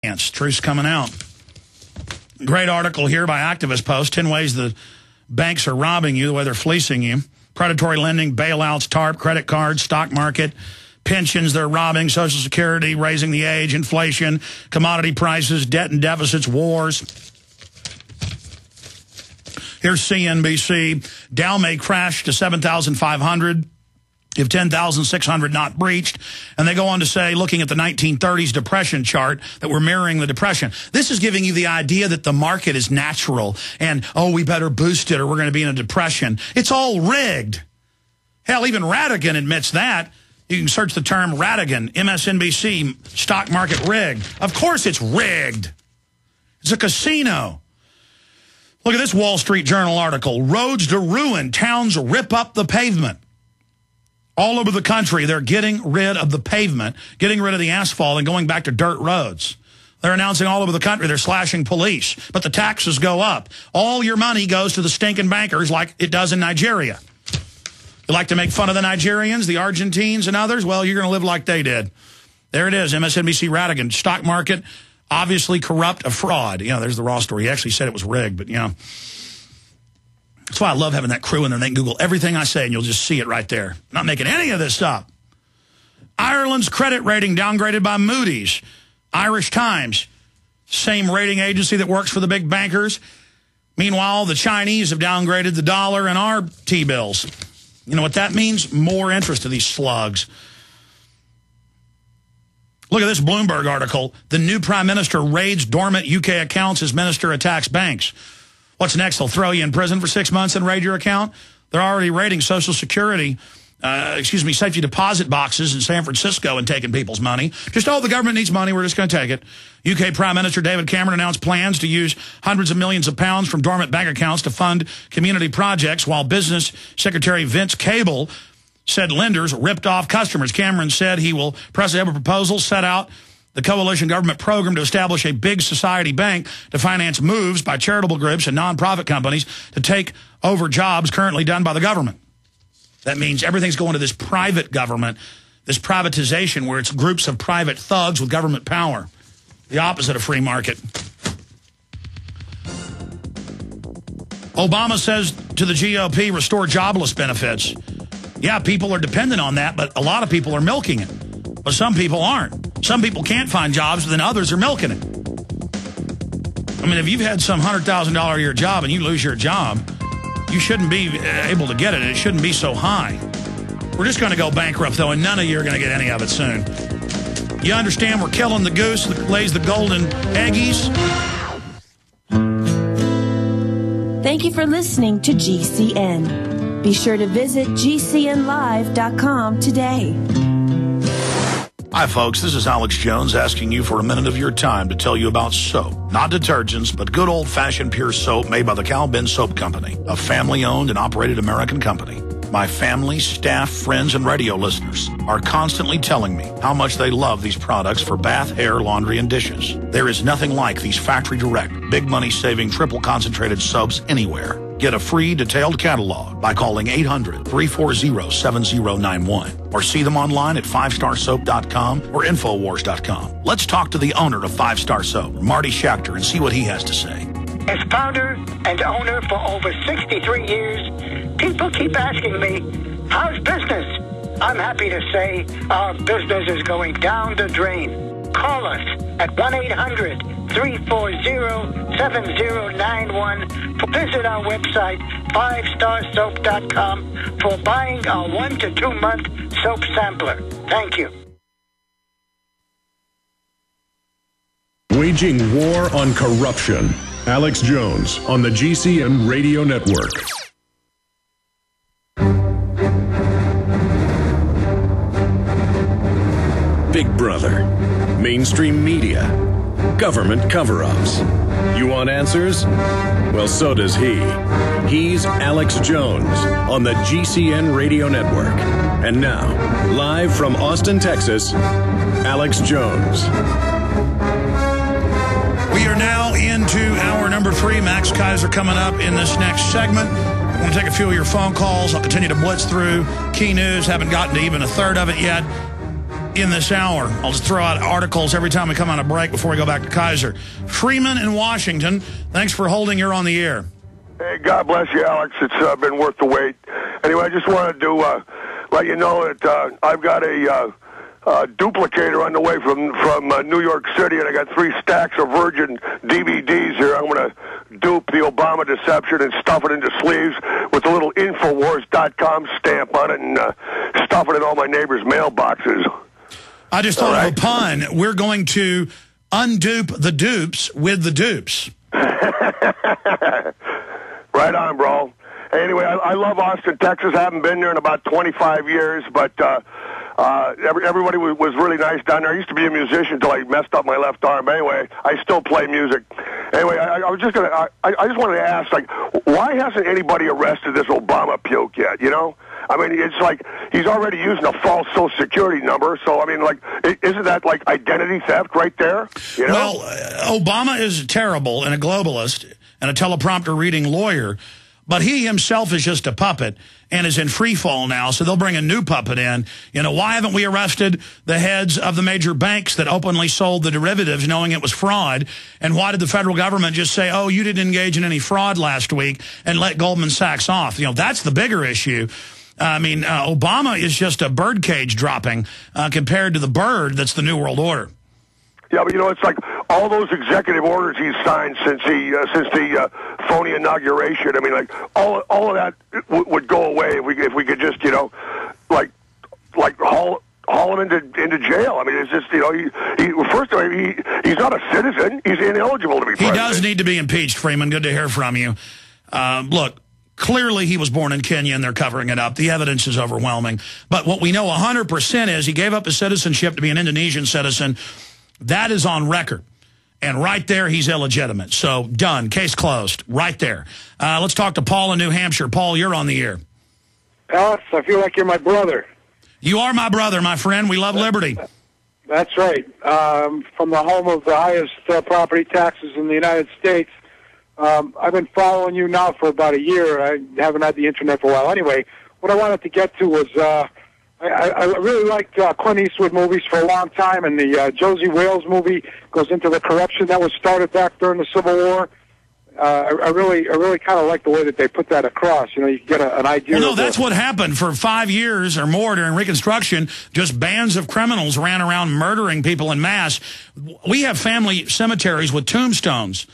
Truth's coming out. Great article here by Activist Post. 10 ways the banks are robbing you, the way they're fleecing you. Predatory lending, bailouts, TARP, credit cards, stock market, pensions they're robbing, Social Security, raising the age, inflation, commodity prices, debt and deficits, wars. Here's CNBC. Dow may crash to 7,500. If 10,600 not breached. And they go on to say, looking at the 1930s depression chart, that we're mirroring the depression. This is giving you the idea that the market is natural and, oh, we better boost it or we're going to be in a depression. It's all rigged. Hell, even Radigan admits that. You can search the term Radigan, MSNBC, stock market rigged. Of course it's rigged. It's a casino. Look at this Wall Street Journal article. Roads to ruin. Towns rip up the pavement. All over the country, they're getting rid of the pavement, getting rid of the asphalt, and going back to dirt roads. They're announcing all over the country they're slashing police, but the taxes go up. All your money goes to the stinking bankers like it does in Nigeria. You like to make fun of the Nigerians, the Argentines, and others? Well, you're going to live like they did. There it is, MSNBC Radigan. Stock market, obviously corrupt, a fraud. You know, there's the raw story. He actually said it was rigged, but, you know. That's why I love having that crew in there. They can Google everything I say, and you'll just see it right there. I'm not making any of this up. Ireland's credit rating downgraded by Moody's. Irish Times, same rating agency that works for the big bankers. Meanwhile, the Chinese have downgraded the dollar and our T-bills. You know what that means? More interest to these slugs. Look at this Bloomberg article. The new prime minister raids dormant UK accounts as minister attacks banks. What's next? They'll throw you in prison for 6 months and raid your account? They're already raiding Social Security, safety deposit boxes in San Francisco and taking people's money. Just, oh, the government needs money, we're just going to take it. UK Prime Minister David Cameron announced plans to use hundreds of millions of pounds from dormant bank accounts to fund community projects, while Business Secretary Vince Cable said lenders ripped off customers. Cameron said he will press ahead with a proposal, set out the coalition government program to establish a big society bank to finance moves by charitable groups and nonprofit companies to take over jobs currently done by the government. That means everything's going to this private government, this privatization where it's groups of private thugs with government power. The opposite of free market. Obama says to the GOP, restore jobless benefits. Yeah, people are dependent on that, but a lot of people are milking it. But some people aren't. Some people can't find jobs, but then others are milking it. I mean, if you've had some $100,000 a year job and you lose your job, you shouldn't be able to get it, and it shouldn't be so high. We're just going to go bankrupt, though, and none of you are going to get any of it soon. You understand we're killing the goose that lays the golden eggies? Thank you for listening to GCN. Be sure to visit GCNlive.com today. Hi, folks. This is Alex Jones asking you for a minute of your time to tell you about soap. Not detergents, but good old-fashioned pure soap made by the Cal Ben Soap Company, a family-owned and operated American company. My family, staff, friends, and radio listeners are constantly telling me how much they love these products for bath, hair, laundry, and dishes. There is nothing like these factory-direct, big money-saving, triple-concentrated soaps anywhere. Get a free detailed catalog by calling 800-340-7091 or see them online at 5starsoap.com or Infowars.com. Let's talk to the owner of 5 Star Soap, Marty Schachter, and see what he has to say. As founder and owner for over 63 years, people keep asking me, how's business? I'm happy to say our business is going down the drain. Call us at 1-800-340-7091. Visit our website, 5starsoap.com, for buying our 1 to 2 month soap sampler. Thank you. Waging war on corruption. Alex Jones on the GCN Radio Network. Big Brother, mainstream media, government cover-ups. You want answers? Well, so does he. He's Alex Jones on the GCN Radio Network. And now, live from Austin, Texas, Alex Jones. We are now into hour number 3. Max Keiser coming up in this next segment. I'm going to take a few of your phone calls. I'll continue to blitz through key news. Haven't gotten to even a third of it yet. in this hour. I'll just throw out articles every time we come on a break before we go back to Keiser. Freeman in Washington, thanks for holding. You're on the air. Hey, God bless you, Alex. It's been worth the wait. Anyway, I just wanted to let you know that I've got a duplicator on the way from New York City, and I got 3 stacks of Virgin DVDs here. I'm going to dupe the Obama deception and stuff it into sleeves with a little Infowars.com stamp on it and stuff it in all my neighbors' mailboxes. I just thought of a pun. We're going to undupe the dupes with the dupes. Right on, bro. Anyway, I love Austin, Texas. I haven't been there in about 25 years, but everybody was really nice down there. I used to be a musician until I messed up my left arm. Anyway, I still play music. Anyway, I just wanted to ask, like, why hasn't anybody arrested this Obama puke yet, you know? I mean, it's like he's already using a false Social Security number. So, I mean, like, isn't that like identity theft right there? You know? Well, Obama is terrible and a globalist and a teleprompter reading lawyer, but he himself is just a puppet and is in free fall now, so they'll bring a new puppet in. You know, why haven't we arrested the heads of the major banks that openly sold the derivatives knowing it was fraud? And why did the federal government just say, oh, you didn't engage in any fraud last week and let Goldman Sachs off? You know, that's the bigger issue. I mean, Obama is just a birdcage dropping compared to the bird that's the New World Order. Yeah, but, you know, it's like all those executive orders he's signed since the phony inauguration. I mean, like, all of that would go away if we could just, you know, like haul him into jail. I mean, it's just, you know, first of all, he's not a citizen. He's ineligible to be president. He does need to be impeached, Freeman. Good to hear from you. Look. Clearly, he was born in Kenya, and they're covering it up. The evidence is overwhelming. But what we know 100% is he gave up his citizenship to be an Indonesian citizen. That is on record. And right there, he's illegitimate. So, done. Case closed. Right there. Let's talk to Paul in New Hampshire. Paul, you're on the air. Alex, I feel like you're my brother. You are my brother, my friend. We love liberty. That's right. From the home of the highest property taxes in the United States. I've been following you now for about a year. I haven't had the internet for a while. Anyway, what I wanted to get to was I really liked Clint Eastwood movies for a long time, and the Josie Wales movie goes into the corruption that was started back during the Civil War. I really kind of like the way that they put that across. You know, you get an idea. Well, no, that's what happened for 5 years or more during Reconstruction. Just bands of criminals ran around murdering people en masse. We have family cemeteries with tombstones.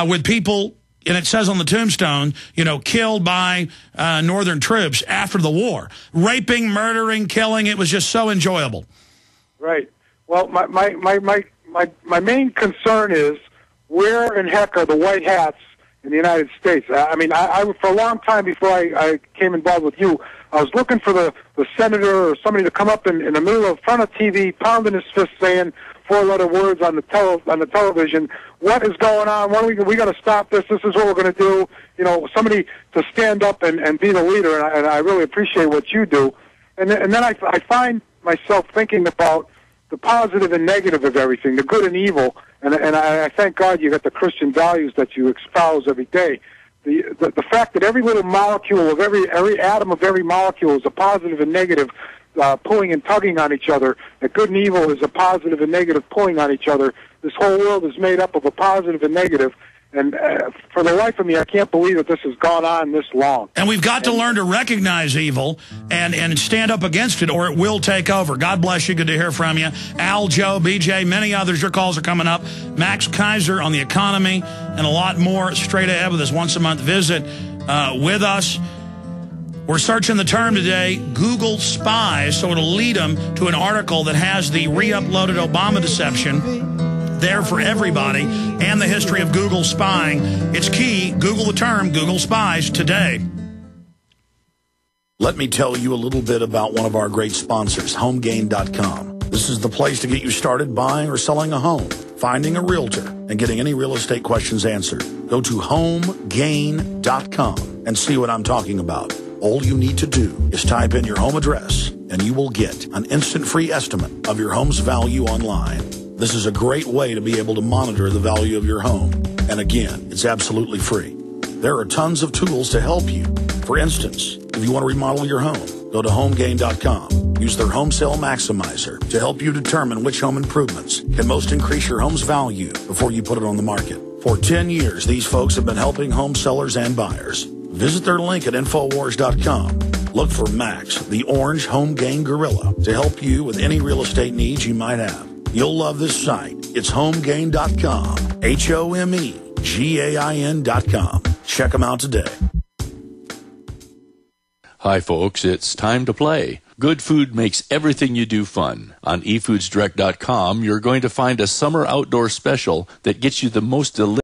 With people, and it says on the tombstone, you know, killed by Northern troops after the war. Raping, murdering, killing, it was just so enjoyable. Right. Well, my main concern is where in heck are the white hats in the United States? I mean, I for a long time before I came involved with you, I was looking for the senator or somebody to come up in the middle of front of TV, pounding his fist, saying 4-letter words on the television. What is going on? We got to stop this. This is what we're going to do. You know, somebody to stand up and be the leader. And I really appreciate what you do. And then I find myself thinking about the positive and negative of everything, the good and evil. And I thank God you got the Christian values that you espouse every day. The fact that every little molecule of every atom of every molecule is a positive and negative, pulling and tugging on each other. That good and evil is a positive and negative pulling on each other. This whole world is made up of a positive and negative. And for the life of me, I can't believe that this has gone on this long. And we've got to learn to recognize evil and stand up against it, or it will take over. God bless you. Good to hear from you. Al, Joe, BJ, many others. Your calls are coming up. Max Keiser on the economy and a lot more straight ahead with this once-a-month visit with us. We're searching the term today, Google spies, so it'll lead them to an article that has the re-uploaded Obama deception there for everybody and the history of Google spying. It's key. Google the term Google spies today. Let me tell you a little bit about one of our great sponsors, HomeGain.com. This is the place to get you started buying or selling a home, finding a realtor, and getting any real estate questions answered. Go to HomeGain.com and see what I'm talking about. All you need to do is type in your home address, and you will get an instant free estimate of your home's value online. This is a great way to be able to monitor the value of your home. And again, it's absolutely free. There are tons of tools to help you. For instance, if you want to remodel your home, Go to homegain.com. Use their home sale maximizer to help you determine which home improvements can most increase your home's value before you put it on the market. For 10 years, these folks have been helping home sellers and buyers. Visit their link at Infowars.com. Look for Max, the orange home gain gorilla, to help you with any real estate needs you might have. You'll love this site. It's homegain.com. HOMEGAIN.com. Check them out today. Hi, folks. It's time to play. Good food makes everything you do fun. On efoodsdirect.com, you're going to find a summer outdoor special that gets you the most delicious